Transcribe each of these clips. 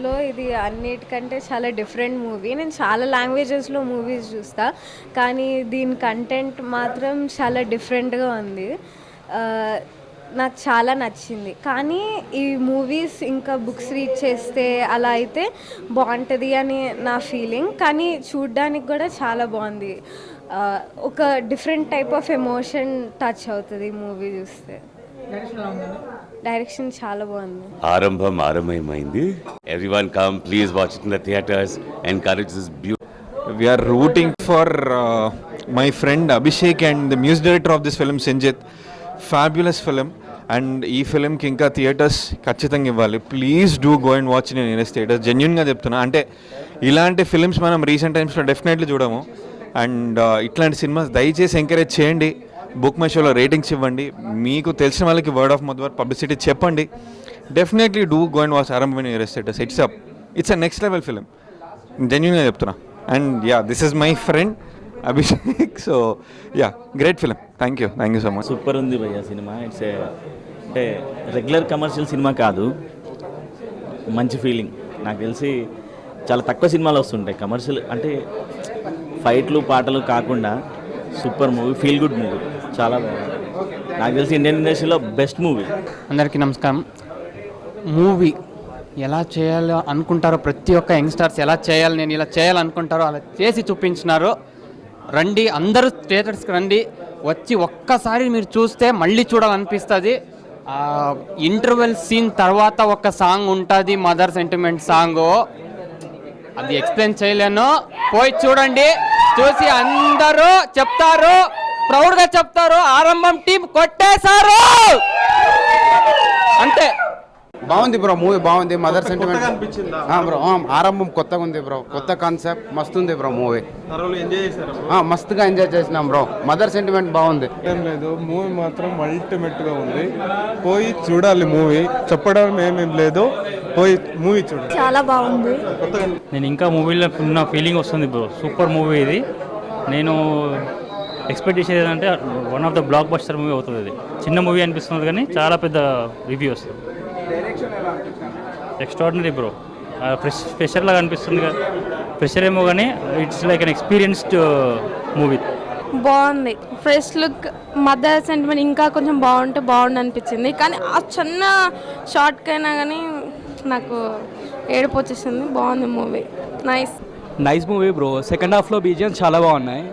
లాంగ్వేజెస్లో ఇది అన్నిటికంటే చాలా డిఫరెంట్ మూవీ. నేను చాలా లాంగ్వేజెస్లో మూవీస్ చూస్తా, కానీ దీని కంటెంట్ మాత్రం చాలా డిఫరెంట్గా ఉంది. నాకు చాలా నచ్చింది. కానీ ఈ మూవీస్ ఇంకా బుక్స్ రీడ్ చేస్తే అలా అయితే బాగుంటుంది అని నా ఫీలింగ్. కానీ చూడ్డానికి కూడా చాలా బాగుంది. ఒక different type of emotion touch అవుతుంది మూవీ చూస్తే. డైరెక్షన్ చాలా బాగుంది. ఆరంభం ఆరంభమైంది. Everyone come, please watch it in the theatres. Encourage this We are rooting for my friend Abhishek and the music director of this film, Sanjit. Fabulous film. And ఈ ఫిలింకి ఇంకా theatres ఖచ్చితంగా ఇవ్వాలి. Please do go and watch in nearest theatres. జెన్యున్గా చెప్తున్నా. అంటే ఇలాంటి films మనం recent టైమ్స్లో డెఫినెట్లీ చూడము. అండ్ ఇట్లాంటి సినిమాస్ దయచేసి ఎంకరేజ్ చేయండి. బుక్ మై షోలో రేటింగ్స్ ఇవ్వండి. మీకు తెలిసిన వాళ్ళకి వర్డ్ ఆఫ్ మౌత్ పబ్లిసిటీ చెప్పండి. Definitely do go and watch Aarambham in nearest theatres. It's a next level film. జెన్యున్గా చెప్తున్నా. And ya, this is my friend Abhishek. So ya, great film. Thank you so much. Super ఉంది భయ్య సినిమా. It's అంటే regular commercial సినిమా కాదు, మంచి feeling. నాకు తెలిసి చాలా తక్కువ సినిమాలు వస్తుంటాయి కమర్షియల్, అంటే ఫైట్లు పాటలు కాకుండా super movie, feel good movie, చాలా బాగుంది. నాకు తెలిసి ఇండియన్ ఇండస్ట్రీలో బెస్ట్ మూవీ. అందరికీ నమస్కారం. మూవీ ఎలా చేయాలో అనుకుంటారో ప్రతి ఒక్క యంగ్స్టర్స్ ఎలా చేయాలి, నేను ఇలా చేయాలనుకుంటారో అలా చేసి చూపించినారు. రండి, అందరూ థియేటర్స్కి రండి. వచ్చి ఒక్కసారి మీరు చూస్తే మళ్ళీ చూడాలనిపిస్తుంది. ఇంటర్వెల్ సీన్ తర్వాత ఒక సాంగ్ ఉంటుంది, మదర్ సెంటిమెంట్ సాంగ్. అది ఎక్స్ప్లెయిన్ చేయలేను. పోయి చూడండి. చూసి అందరూ చెప్తారు, ప్రౌడ్గా చెప్తారు, ఆరంభం టీం కొట్టేశారు అంతే. బాగుంది బ్రో, మూవీ బాగుంది. Mother sentiment bro. ఆరంభం కొత్తగా ఉంది బ్రో, కొత్త కాన్సెప్ట్, మస్తు ఉంది బ్రో మూవీ. మస్తుగా ఎంజాయ్ చేసినాం బ్రో. మదర్ సెంటిమెంట్ బాగుంది. ఏం లేదు, మూవీ మాత్రం అల్టిమేట్ గా ఉంది. పోయి చూడాలి మూవీ, చెప్పడం ఏమేం లేదు, పోయి మూవీ చూడాలి. చాలా బాగుంది. నేను ఇంకా మూవీలో ఉన్న ఫీలింగ్ వస్తుంది బ్రో. సూపర్ మూవీ ఇది. నేను ఎక్స్పెక్ట్ చేసేది ఏంటంటే one of the block buster movie అవుతుంది. ఇది చిన్న మూవీ అనిపిస్తుంది కానీ చాలా పెద్ద రివ్యూ వస్తుంది. Extraordinary bro. ఫ్రెషర్ లాగా అనిపిస్తుంది కదా. ఫ్రెషర్ ఏమో కానీ it's like an experienced movie. బాగుంది. ఫ్రెష్ లుక్, మదర్ సెంటిమెంట్ ఇంకా కొంచెం బాగుంటే బాగుండు అనిపించింది. కానీ ఆ చిన్న షార్ట్కైనా కానీ నాకు ఏడుపు వచ్చేసింది. బాగుంది movie. Nice movie bro. Second హాఫ్లో బీజిఎమ్స్ చాలా బాగున్నాయి.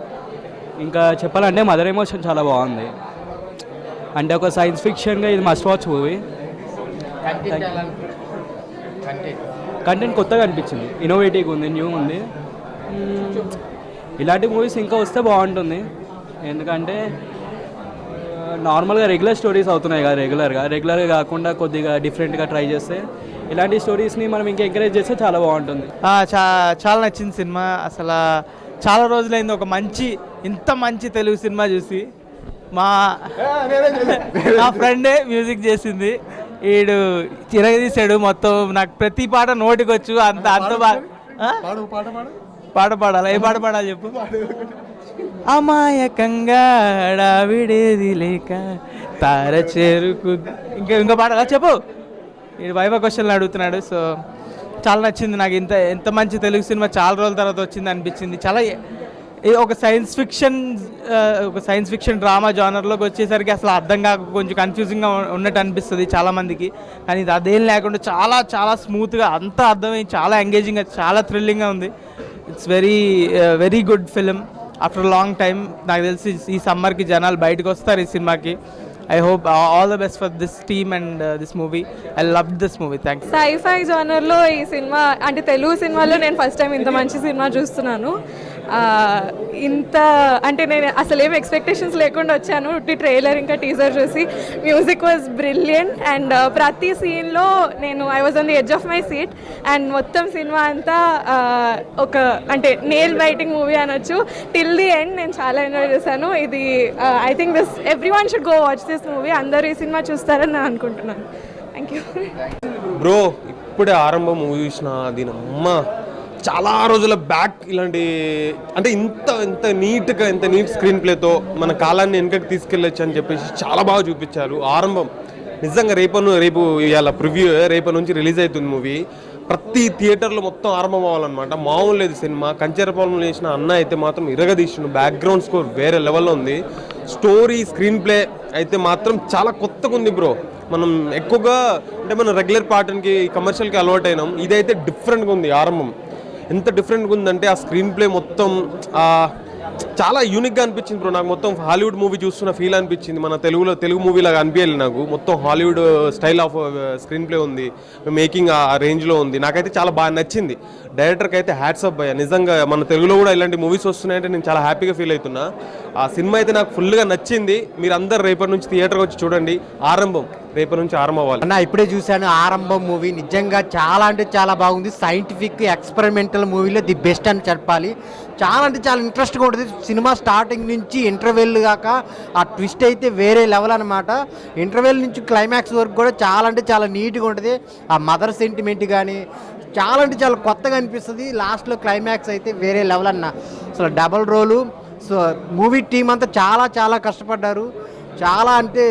ఇంకా చెప్పాలంటే మదర్ ఎమోషన్ చాలా బాగుంది. అంటే ఒక సైన్స్ ఫిక్షన్గా ఇది మస్ట్ వాచ్ మూవీ. కంటెంట్ కొత్తగా అనిపించింది, ఇన్నోవేటివ్గా ఉంది, న్యూ ఉంది. ఇలాంటి మూవీస్ ఇంకా వస్తే బాగుంటుంది. ఎందుకంటే నార్మల్గా రెగ్యులర్ స్టోరీస్ అవుతున్నాయి కదా, రెగ్యులర్గా కాకుండా కొద్దిగా డిఫరెంట్గా ట్రై చేస్తే, ఇలాంటి స్టోరీస్ని మనం ఇంకా ఎంకరేజ్ చేస్తే చాలా బాగుంటుంది. చాలా నచ్చింది సినిమా. అసలు చాలా రోజులైంది ఒక ఇంత మంచి తెలుగు సినిమా చూసి. మా ఫ్రెండే మ్యూజిక్ చేసింది, వీడు చిరగదీశాడు మొత్తం. నాకు ప్రతి పాట నోటికొచ్చు. అంత పాట పాడాలి. ఏ పాట పాడాలి చెప్పు. అమాయకంగా విడేది లేక తార చేరుకు. ఇంకో పాట చెప్పు. వీడు వైవ క్వశ్చన్లు అడుగుతున్నాడు. సో చాలా నచ్చింది నాకు. ఎంత మంచి తెలుగు సినిమా చాలా రోజుల తర్వాత వచ్చింది అనిపించింది. చాలా ఒక సైన్స్ ఫిక్షన్ డ్రామా జానర్లోకి వచ్చేసరికి అసలు అర్థం కాక కొంచెం కన్ఫ్యూజింగ్గా ఉన్నట్టు అనిపిస్తుంది చాలామందికి. కానీ ఇది అదేం లేకుండా చాలా చాలా స్మూత్గా అంతా అర్థమైంది. చాలా ఎంగేజింగ్గా, చాలా థ్రిల్లింగ్గా ఉంది. It's very good film after long time. నాకు తెలిసి ఈ సమ్మర్కి జనాలు బయటకు వస్తారు ఈ సినిమాకి. I hope all the best for this team and this movie. I loved this movie. Thanks. Sci fi జానర్లో ఈ సినిమా, అంటే తెలుగు సినిమాలో నేను ఫస్ట్ టైం ఇంత మంచి సినిమా చూస్తున్నాను. అంటే నేను అసలు ఏం ఎక్స్పెక్టేషన్స్ లేకుండా వచ్చాను. ట్రైలర్ ఇంకా టీజర్ చూసి మ్యూజిక్ వాజ్ బ్రిలియంట్. అండ్ ప్రతి సీన్లో I was on the edge of my seat. And మొత్తం సినిమా అంతా అంటే నేల్ బైటింగ్ మూవీ అనొచ్చు. టిల్ ది ఎండ్ నేను చాలా ఎంజాయ్ చేశాను. ఇది I think everyone should go watch this movie. అందరూ ఈ సినిమా చూస్తారని నేను అనుకుంటున్నాను. Thank you bro. ఇప్పుడే ఆరంభం మూవీ చూసిన. దీని అమ్మ చాలా రోజుల బ్యాక్ ఇలాంటి, అంటే ఇంత నీట్ స్క్రీన్ ప్లేతో మన కాలాన్ని వెనకకి తీసుకెళ్ళచ్చు అని చెప్పేసి చాలా బాగా చూపించారు. ఆరంభం నిజంగా రేపు ఇవాళ ప్రివ్యూ, రేపటి నుంచి రిలీజ్ అవుతుంది మూవీ. ప్రతి థియేటర్లో మొత్తం ఆరంభం అవ్వాలన్నమాట. మామూలు లేదు సినిమా. కంచెరపాలెంలో చేసిన అన్న అయితే మాత్రం ఇరగదీసిన, బ్యాక్గ్రౌండ్ స్కోర్ వేరే లెవెల్లో ఉంది. స్టోరీ, స్క్రీన్ ప్లే అయితే మాత్రం చాలా కొత్తగా ఉంది బ్రో. మనం ఎక్కువగా అంటే మనం రెగ్యులర్ ప్యాటర్న్కి, కమర్షియల్కి అలవాటు అయినాం. ఇదైతే డిఫరెంట్గా ఉంది. ఆరంభం ఎంత డిఫరెంట్గా ఉందంటే ఆ స్క్రీన్ ప్లే మొత్తం చాలా యూనిక్గా అనిపించింది బ్రో. నాకు మొత్తం హాలీవుడ్ మూవీ చూస్తున్న ఫీల్ అనిపించింది. మన తెలుగు మూవీ లాగా అనిపించాలి నాకు. మొత్తం Hollywood style off screen play ఉంది, మేకింగ్ ఆ రేంజ్లో ఉంది. నాకైతే చాలా బాగా నచ్చింది. డైరెక్టర్కి అయితే హ్యాట్స్ ఆఫ్ భయ్య. నిజంగా మన తెలుగులో కూడా ఇలాంటి మూవీస్ వస్తున్నాయంటే నేను చాలా హ్యాపీగా ఫీల్ అవుతున్నా. ఆ సినిమా అయితే నాకు ఫుల్గా నచ్చింది. మీరు అందరు రేపటి నుంచి థియేటర్కి వచ్చి చూడండి. ఆరంభం రేపటి నుంచి ఆరంభం అవ్వాలి. అన్న ఇప్పుడే చూశాను ఆరంభం మూవీ. నిజంగా చాలా అంటే చాలా బాగుంది. సైంటిఫిక్ ఎక్స్పెరిమెంటల్ మూవీలో ది బెస్ట్ అని చెప్పాలి. చాలా అంటే చాలా ఇంట్రెస్ట్గా ఉంటుంది. సినిమా స్టార్టింగ్ నుంచి ఇంటర్వెల్ కాక ఆ ట్విస్ట్ అయితే వేరే లెవెల్ అనమాట. ఇంటర్వెల్ నుంచి క్లైమాక్స్ వరకు కూడా చాలా అంటే చాలా నీట్గా ఉంటుంది. ఆ మదర్ సెంటిమెంట్ కానీ చాలా అంటే చాలా కొత్తగా అనిపిస్తుంది. లాస్ట్లో క్లైమాక్స్ అయితే వేరే లెవెల్ అన్న. అసలు డబల్ రోలు. సో మూవీ టీం అంతా చాలా చాలా కష్టపడ్డారు. చాలా అంటే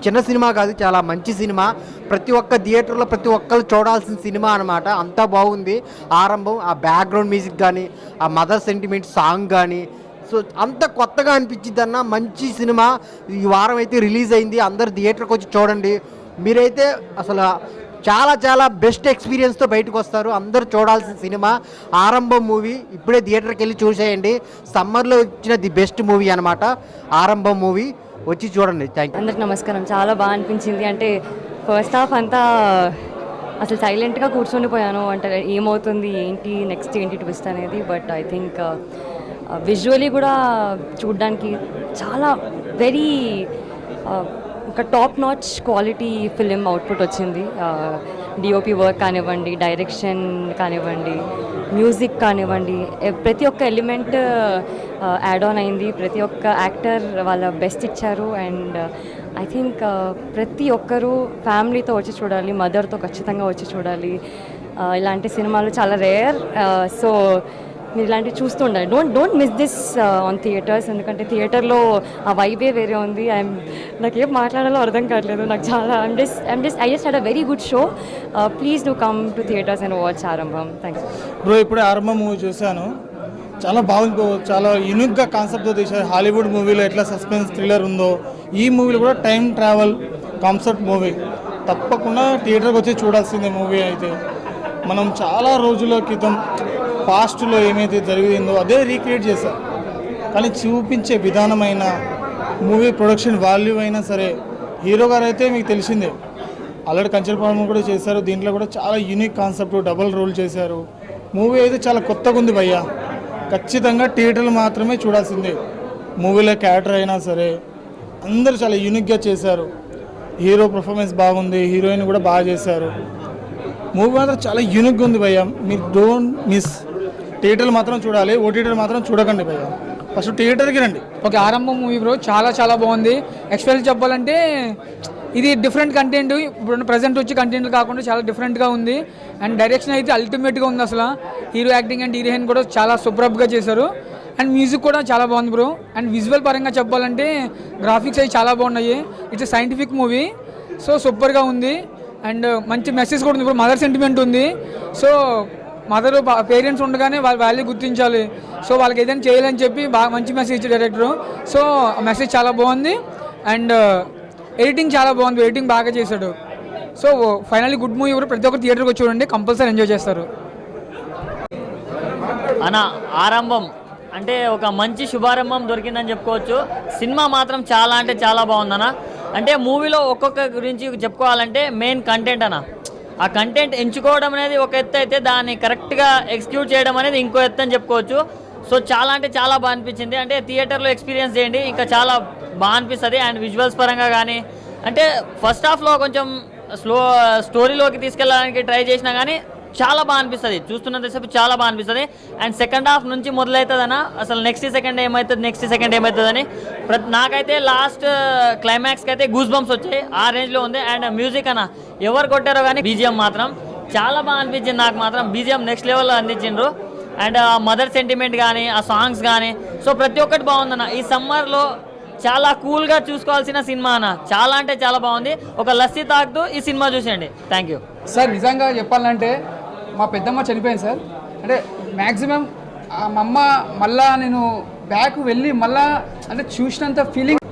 చిన్న సినిమా కాదు, చాలా మంచి సినిమా. ప్రతి ఒక్క థియేటర్లో ప్రతి ఒక్కరు చూడాల్సిన సినిమా అనమాట. అంతా బాగుంది. ఆరంభం ఆ బ్యాక్గ్రౌండ్ మ్యూజిక్ కానీ, ఆ మదర్ సెంటిమెంట్ సాంగ్ కానీ, సో అంత కొత్తగా అనిపించింది అన్న. మంచి సినిమా. ఈ వారం అయితే రిలీజ్ అయింది. అందరు థియేటర్కి వచ్చి చూడండి. మీరైతే అసలు చాలా చాలా బెస్ట్ ఎక్స్పీరియన్స్తో బయటకు వస్తారు. అందరూ చూడాల్సిన సినిమా ఆరంభం మూవీ. ఇప్పుడే థియేటర్కి వెళ్ళి చూసేయండి. సమ్మర్లో వచ్చిన ది బెస్ట్ మూవీ అనమాట ఆరంభం మూవీ. వచ్చి చూడండి. Thank you. అందరికి నమస్కారం. చాలా బాగా అనిపించింది. అంటే ఫస్ట్ హాఫ్ అంతా అసలు సైలెంట్గా కూర్చొనిపోయాను. అంటే ఏమవుతుంది, ఏంటి నెక్స్ట్ ఏంటి ట్విస్ట్ అనేది. బట్ ఐ థింక్ విజువలీ కూడా చూడడానికి చాలా వెరీ ఒక top notch quality film output వచ్చింది. డిఓపి వర్క్ కానివ్వండి, డైరెక్షన్ కానివ్వండి, మ్యూజిక్ కానివ్వండి, ప్రతి ఒక్క ఎలిమెంట్ యాడ్ ఆన్ అయింది. ప్రతి ఒక్క యాక్టర్ వాళ్ళ బెస్ట్ ఇచ్చారు. అండ్ ఐ థింక్ ప్రతి ఒక్కరూ ఫ్యామిలీతో వచ్చి చూడాలి, మదర్తో ఖచ్చితంగా వచ్చి చూడాలి. ఇలాంటి సినిమాలు చాలా రేర్. సో మీరు ఇలాంటివి చూస్తూ ఉండాలి. Don't miss this on theatres. ఎందుకంటే థియేటర్లో ఆ వైబే వేరే ఉంది. నాకేం మాట్లాడాలో అర్థం కావట్లేదు. నాకు చాలా I just had a very good show. Please do come to theatres and watch Aarambham. Thanks bro. ఇప్పుడే ఆరంభం మూవీ చూశాను. చాలా బాగుంది బ్రో. చాలా యూనిక్గా కాన్సెప్ట్తో తీశారు. హాలీవుడ్ మూవీలో ఎట్లా సస్పెన్స్ థ్రిల్లర్ ఉందో ఈ మూవీలో కూడా టైం ట్రావెల్ కాన్సెప్ట్ మూవీ. తప్పకుండా థియేటర్కి వచ్చి చూడాల్సిందే మూవీ అయితే. మనం చాలా రోజుల క్రితం పాస్ట్లో ఏమైతే జరిగిందో అదే రీక్రియేట్ చేశారు. కానీ చూపించే విధానమైన మూవీ ప్రొడక్షన్ వాల్యూ అయినా సరే, హీరో గారు అయితే మీకు తెలిసిందే ఆల్రెడీ కంచెరపాలెం కూడా చేశారు. దీంట్లో కూడా చాలా యూనిక్ కాన్సెప్ట్, డబల్ రోల్ చేశారు. మూవీ అయితే చాలా కొత్తగా ఉంది భయ్యా. ఖచ్చితంగా థియేటర్లు మాత్రమే చూడాల్సిందే. మూవీలో క్యారెక్టర్ అయినా సరే అందరూ చాలా యూనిక్గా చేశారు. హీరో పర్ఫార్మెన్స్ బాగుంది, హీరోయిన్ కూడా బాగా చేశారు. మూవీ మాత్రం చాలా యూనిక్గా ఉంది భయ్యా. మీరు డోంట్ మిస్. థియేటర్లు మాత్రం చూడాలి, ఓటీటీలు మాత్రం చూడకండి భయ్యా. ఫస్ట్ థియేటర్కి రండి. ఓకే, ఆరంభం మూవీ బ్రో చాలా చాలా బాగుంది. యాక్చువల్లీ చెప్పాలంటే ఇది డిఫరెంట్ కంటెంట్. ఇప్పుడు ప్రజెంట్ వచ్చి కంటెంట్లు కాకుండా చాలా డిఫరెంట్గా ఉంది. అండ్ డైరెక్షన్ అయితే అల్టిమేట్గా ఉంది. అసలు హీరో యాక్టింగ్ అండ్ హీరోయిన్ కూడా చాలా సూపర్బ్గా చేశారు. అండ్ మ్యూజిక్ కూడా చాలా బాగుంది బ్రో. అండ్ విజువల్ పరంగా చెప్పాలంటే గ్రాఫిక్స్ అవి చాలా బాగున్నాయి. It's scientific movie. సో సూపర్గా ఉంది. అండ్ మంచి మెసేజ్ కూడా ఉంది బ్రో. మదర్ సెంటిమెంట్ ఉంది. సో మదర్ పేరెంట్స్ ఉండగానే వాళ్ళ వాల్యూ గుర్తించాలి. సో వాళ్ళకి ఏదైనా చేయాలని చెప్పి బాగా మంచి మెసేజ్ ఇచ్చారు డైరెక్టరు. సో మెసేజ్ చాలా బాగుంది. అండ్ ఎడిటింగ్ చాలా బాగుంది. ఎడిటింగ్ బాగా చేశాడు. సో ఫైనల్లీ గుడ్ మూవీ కూడా. ప్రతి ఒక్కరు థియేటర్కి వచ్చి చూడండి, కంపల్సరీ ఎంజాయ్ చేస్తారు. అన్న ఆరంభం అంటే ఒక మంచి శుభారంభం దొరికిందని చెప్పుకోవచ్చు. సినిమా మాత్రం చాలా అంటే చాలా బాగుందన్న. అంటే మూవీలో ఒక్కొక్క గురించి చెప్పుకోవాలంటే మెయిన్ కంటెంట్ అన్న. ఆ కంటెంట్ ఎంచుకోవడం అనేది ఒక ఎత్తు అయితే, దాన్ని కరెక్ట్గా ఎగ్జిక్యూట్ చేయడం అనేది ఇంకో ఎత్తు అని చెప్పుకోవచ్చు. సో చాలా అంటే చాలా బాగా అనిపించింది. అంటే థియేటర్లో ఎక్స్పీరియన్స్ చేయండి, ఇంకా చాలా బాగా అనిపిస్తుంది. అండ్ విజువల్స్ పరంగా కానీ అంటే ఫస్ట్ హాఫ్లో కొంచెం స్టోరీలోకి తీసుకెళ్ళడానికి ట్రై చేసినా కానీ చాలా బాగా అనిపిస్తుంది. చూస్తున్నంతసేపు చాలా బాగా అనిపిస్తుంది. అండ్ సెకండ్ హాఫ్ నుంచి మొదలవుతుందన్న అసలు నెక్స్ట్ సెకండ్ ఏమవుతుందని నాకైతే లాస్ట్ క్లైమాక్స్కి అయితే గూస్ బంప్స్ వచ్చాయి. ఆ రేంజ్లో ఉంది. అండ్ మ్యూజిక్ అన్న ఎవరు కొట్టారో కానీ బీజిఎం మాత్రం చాలా బాగా అనిపించింది. నాకు మాత్రం బీజిఎం నెక్స్ట్ లెవెల్లో అందించిండ్రు. అండ్ ఆ మదర్ సెంటిమెంట్ కానీ, ఆ సాంగ్స్ కానీ, సో ప్రతి ఒక్కటి బాగుందన్న. ఈ సమ్మర్లో చాలా కూల్గా చూసుకోవాల్సిన సినిమా అన్న. చాలా అంటే చాలా బాగుంది. ఒక లస్సీ తాగుతూ ఈ సినిమా చూసేయండి. Thank you sir. నిజంగా చెప్పాలంటే మా పెద్దమ్మ చనిపోయింది సార్. అంటే మ్యాక్సిమం మా అమ్మ మళ్ళా నేను బ్యాక్ వెళ్ళి మళ్ళా అంటే చూసినంత ఫీలింగ్.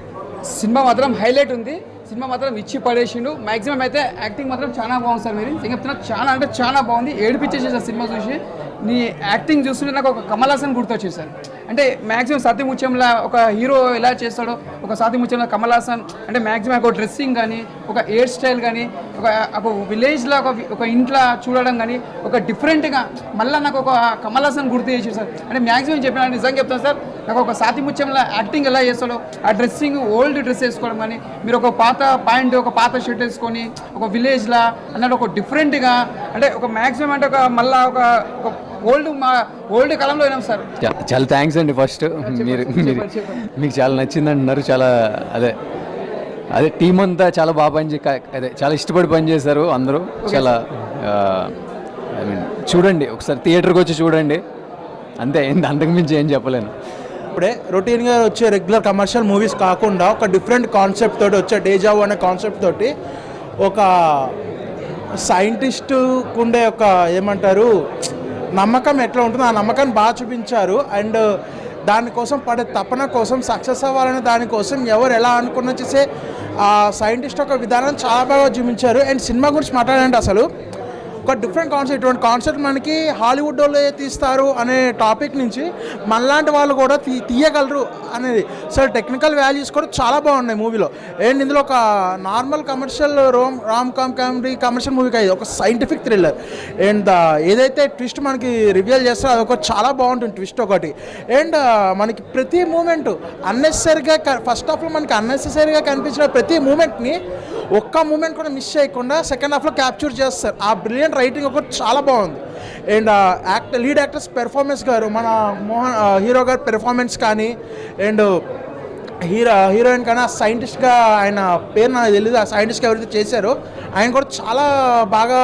సినిమా మాత్రం హైలైట్ ఉంది, సినిమా మాత్రం ఇచ్చి పడేసిండు. మ్యాక్సిమం అయితే యాక్టింగ్ మాత్రం చాలా బాగుంది సార్. మీరు చెప్తున్నా చాలా అంటే చాలా బాగుంది, ఏడిపించేసి సినిమా చూసి. నీ యాక్టింగ్ చూస్తుంటే నాకు ఒక కమల్ హాసన్ గుర్తొచ్చింది సార్. అంటే మ్యాక్సిమం సత్యముత్యంలో ఒక హీరో ఎలా చేస్తాడో ఒక సత్యముత్యంలో కమల్ హాసన్ అంటే మ్యాక్సిమం ఒక డ్రెస్సింగ్ కానీ, ఒక హెయిర్ స్టైల్ కానీ, ఒక విలేజ్లో ఒక ఇంట్లో చూడడం కానీ ఒక డిఫరెంట్గా మళ్ళీ నాకు ఒక కమల్ హాసన్ గుర్తు చేసాడు సార్. అంటే మ్యాక్సిమం చెప్పిన నిజంగా చెప్తాను సార్, నాకు ఒక సత్యముత్యంలో యాక్టింగ్ ఎలా చేస్తాడో ఆ డ్రెస్సింగ్ ఓల్డ్ డ్రెస్ వేసుకోవడం కానీ, మీరు ఒక పాత ప్యాంట్ ఒక పాత షర్ట్ వేసుకొని ఒక విలేజ్లో అన్నట్టు ఒక డిఫరెంట్గా అంటే ఒక మ్యాక్సిమం అంటే ఒక మళ్ళీ ఒక ఓల్డ్ కాలంలో అయినాం సార్. చాలా థ్యాంక్స్ అండి. ఫస్ట్ మీరు మీకు చాలా నచ్చింది అంటున్నారు. చాలా అదే టీం అంతా చాలా బాగా అదే చాలా ఇష్టపడి పని చేశారు అందరూ. చాలా ఐ మీన్ చూడండి, ఒకసారి థియేటర్కి వచ్చి చూడండి, అంతే. అంతకు మించి ఏం చెప్పలేను. ఇప్పుడే రొటీన్గా వచ్చే రెగ్యులర్ కమర్షియల్ మూవీస్ కాకుండా ఒక డిఫరెంట్ కాన్సెప్ట్ తోటి వచ్చే డేజావు అనే కాన్సెప్ట్ తోటి ఒక సైంటిస్టుకు ఉండే ఒక ఏమంటారు నమ్మకం ఎట్లా ఉంటుందో ఆ నమ్మకాన్ని బాగా చూపించారు. అండ్ దానికోసం పడే తపన కోసం సక్సెస్ అవ్వాలనే దానికోసం ఎవరు ఎలా అనుకున్న చేసే ఆ సైంటిస్ట్ ఒక విధానం చాలా బాగా చూపించారు. అండ్ సినిమా గురించి మాట్లాడాలంటే అసలు ఒక డిఫరెంట్ కాన్సెప్ట్, ఇటువంటి కాన్సెప్ట్ మనకి హాలీవుడ్ వాళ్ళు తీస్తారు అనే టాపిక్ నుంచి మనలాంటి వాళ్ళు కూడా తీయగలరు అనేది. సో టెక్నికల్ వాల్యూస్ కూడా చాలా బాగున్నాయి మూవీలో. అండ్ ఇందులో ఒక normal commercial Ram comedy commercial movie కాదు, ఒక సైంటిఫిక్ థ్రిల్లర్. అండ్ ఏదైతే ట్విస్ట్ మనకి రివీల్ చేస్తారో అదొక చాలా బాగుంటుంది ట్విస్ట్ ఒకటి. అండ్ మనకి ప్రతి మూమెంట్ అన్నెసరీగా ఫస్ట్ హాఫ్లో మనకి అన్నెసరీగా కనిపించిన ప్రతి మూమెంట్ని ఒక్క మూమెంట్ కూడా మిస్ చేయకుండా సెకండ్ హాఫ్లో క్యాప్చర్ చేస్తారు. ఆ బ్రిలియంట్ రైటింగ్ ఒకటి చాలా బాగుంది. అండ్ లీడ్ యాక్టర్స్ పెర్ఫార్మెన్స్ గారు మన హీరో గారి పెర్ఫార్మెన్స్ కానీ, అండ్ హీరోయిన్ కానీ ఆ సైంటిస్ట్గా ఆయన పేరు నాకు తెలియదు, ఆ సైంటిస్ట్గా ఎవరైతే చేశారో ఆయన కూడా చాలా బాగా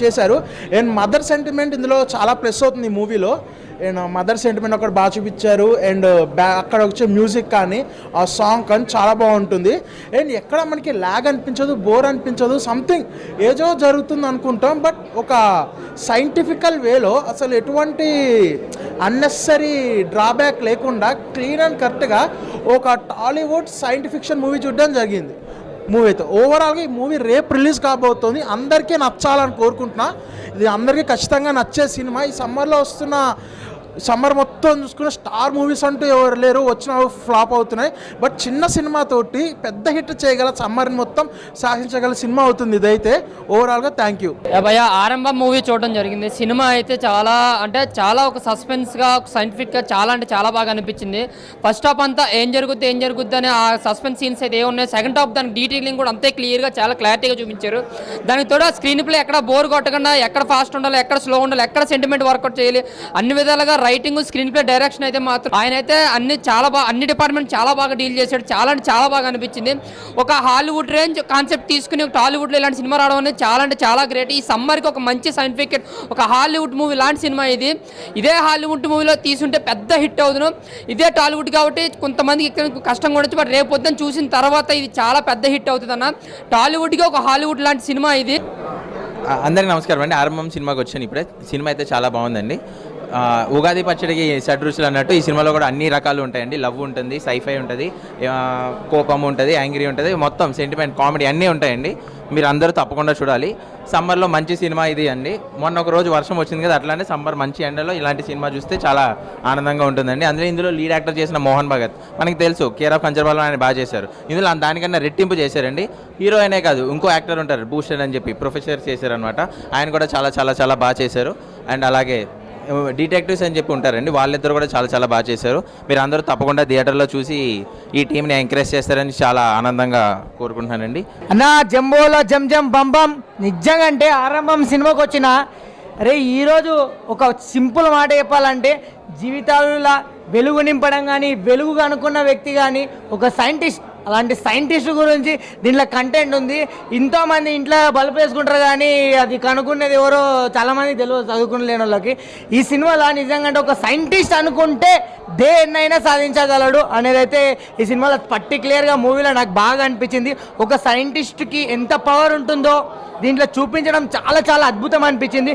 చేశారు. అండ్ మదర్ సెంటిమెంట్ ఇందులో చాలా ప్లస్ అవుతుంది ఈ మూవీలో. అండ్ మదర్ సెంటిమెంట్ ఒకటి బాగా చూపించారు. అండ్ అక్కడ వచ్చే మ్యూజిక్ కానీ ఆ సాంగ్ కానీ చాలా బాగుంటుంది. అండ్ ఎక్కడ మనకి ల్యాగ్ అనిపించదు, బోర్ అనిపించదు, సంథింగ్ ఏదో జరుగుతుంది అనుకుంటాం. బట్ ఒక సైంటిఫికల్ వేలో అసలు ఎటువంటి అన్నెసరీ డ్రాబ్యాక్ లేకుండా క్లీన్ అండ్ కరెక్ట్గా ఒక టాలీవుడ్ సైంటిఫిక్ ఫిక్షన్ మూవీ చూడడం జరిగింది. మూవీ అయితే ఓవరాల్గా ఈ మూవీ రేపు రిలీజ్ కాబోతుంది. అందరికీ నచ్చాలని కోరుకుంటున్నా. ఇది అందరికీ ఖచ్చితంగా నచ్చే సినిమా. ఈ సమ్మర్లో వస్తున్న సమ్మర్ మొత్తం చూసుకున్న స్టార్ మూవీస్ అంటూ ఎవరు లేరు, వచ్చిన ఫ్లాప్ అవుతున్నాయి. బట్ చిన్న సినిమాతోటి పెద్ద హిట్ చేయగల సమ్మర్ని మొత్తం శాసించగల సినిమా అవుతుంది ఇదైతే. ఓవరాల్గా థ్యాంక్ యూ. భయ ఆరంభం మూవీ చూడడం జరిగింది. సినిమా అయితే చాలా ఒక సస్పెన్స్గా సైంటిఫిక్గా చాలా అంటే చాలా బాగా అనిపించింది. ఫస్ట్ హాఫ్ అంతా ఏం జరుగుద్ది అనే ఆ సస్పెన్స్ సీన్స్ అయితే ఏమున్నాయి. సెకండ్ హాఫ్ దానికి డీటెయిలింగ్ కూడా అంతే క్లియర్గా చాలా క్లారిటీగా చూపించారు. దానికి తోడు స్క్రీన్ ప్లే ఎక్కడ బోర్ కొట్టకుండా, ఎక్కడ ఫాస్ట్ ఉండాలి, ఎక్కడ స్లో ఉండాలి, ఎక్కడ సెంటిమెంట్ వర్కౌట్ చేయాలి, అన్ని విధాలుగా రైటింగ్, స్క్రీన్ ప్లే, డైరెక్షన్ అయితే మాత్రం ఆయన అయితే అన్ని డిపార్ట్మెంట్ చాలా బాగా డీల్ చేశాడు. చాలా అంటే చాలా బాగా అనిపించింది. ఒక హాలీవుడ్ రేంజ్ కాన్సెప్ట్ తీసుకుని టాలీవుడ్లో ఇలాంటి సినిమా రావడం అనేది చాలా అంటే చాలా గ్రేట్. ఈ సమ్మర్కి ఒక మంచి సైంటిఫిక్ ఒక హాలీవుడ్ మూవీ లాంటి సినిమా ఇది. ఇదే హాలీవుడ్ మూవీలో తీసుంటే పెద్ద హిట్ అవుతుంది. ఇదే టాలీవుడ్ కాబట్టి కొంతమందికి ఇక్కడ కష్టంగా ఉండొచ్చు, బట్ రేపు పొద్దున్న చూసిన తర్వాత ఇది చాలా పెద్ద హిట్ అవుతుంది అన్న. టాలీవుడ్కి ఒక హాలీవుడ్ లాంటి సినిమా ఇది. అందరికీ నమస్కారం అండి. ఆరంభం సినిమాకి వచ్చాను ఇప్పుడే. సినిమా అయితే చాలా బాగుందండి. ఉగాది పచ్చడికి షడ్రుచులు అన్నట్టు ఈ సినిమాలో కూడా అన్ని రకాలు ఉంటాయండి. లవ్ ఉంటుంది, సైఫై ఉంటుంది, కోపం ఉంటుంది, యాంగ్రీ ఉంటుంది, మొత్తం సెంటిమెంట్, కామెడీ అన్నీ ఉంటాయండి. మీరు అందరూ తప్పకుండా చూడాలి. సమ్మర్లో మంచి సినిమా ఇది అండి. మొన్న ఒక రోజు వర్షం వచ్చింది కదా, అట్లానే సమ్మర్ మంచి ఎండలో ఇలాంటి సినిమా చూస్తే చాలా ఆనందంగా ఉంటుందండి. ఇందులో లీడ్ యాక్టర్ చేసిన మోహన్ భగత్ మనకి తెలుసు, కేర్ ఆఫ్ కంచర్పాలెం ఆయన బాగా చేశారు. ఇందులో దానికన్నా రెట్టింపు చేశారండి. హీరో అయినే కాదు, ఇంకో యాక్టర్ ఉంటారు భూషణ్ అని చెప్పి, ప్రొఫెసర్ చేశారనమాట. ఆయన కూడా చాలా చాలా చాలా బాగా చేశారు. అండ్ అలాగే డిటెక్టివ్స్ అని చెప్పి ఉంటారండి, వాళ్ళిద్దరు కూడా చాలా చాలా బాగా చేశారు. మీరు అందరూ తప్పకుండా థియేటర్లో చూసి ఈ టీంని ఎంకరేజ్ చేస్తారని చాలా ఆనందంగా కోరుకుంటున్నానండి. అన్నా జంబోలో జం జం బంబం నిజంగా అంటే ఆరంభం సినిమాకి వచ్చిన అరే ఈరోజు ఒక సింపుల్ మాట చెప్పాలంటే జీవితాలలో వెలుగు నింపడం కానీ, వెలుగు అనుకున్న వ్యక్తి కానీ, ఒక సైంటిస్ట్ అలాంటి సైంటిస్ట్ గురించి దీంట్లో కంటెంట్ ఉంది. ఎంతోమంది ఇంట్లో బల్బ్ వేసుకుంటారు కానీ అది కనుక్కునేది ఎవరో చాలామంది తెలియదు చదువుకుని లేని వాళ్ళకి. ఈ సినిమాలో నిజంగా అంటే ఒక సైంటిస్ట్ అనుకుంటే దేన్నైనా సాధించగలడు అనేది అయితే ఈ సినిమాలో పర్టికులర్గా మూవీలో నాకు బాగా అనిపించింది. ఒక సైంటిస్ట్కి ఎంత పవర్ ఉంటుందో దీంట్లో చూపించడం చాలా చాలా అద్భుతం అనిపించింది.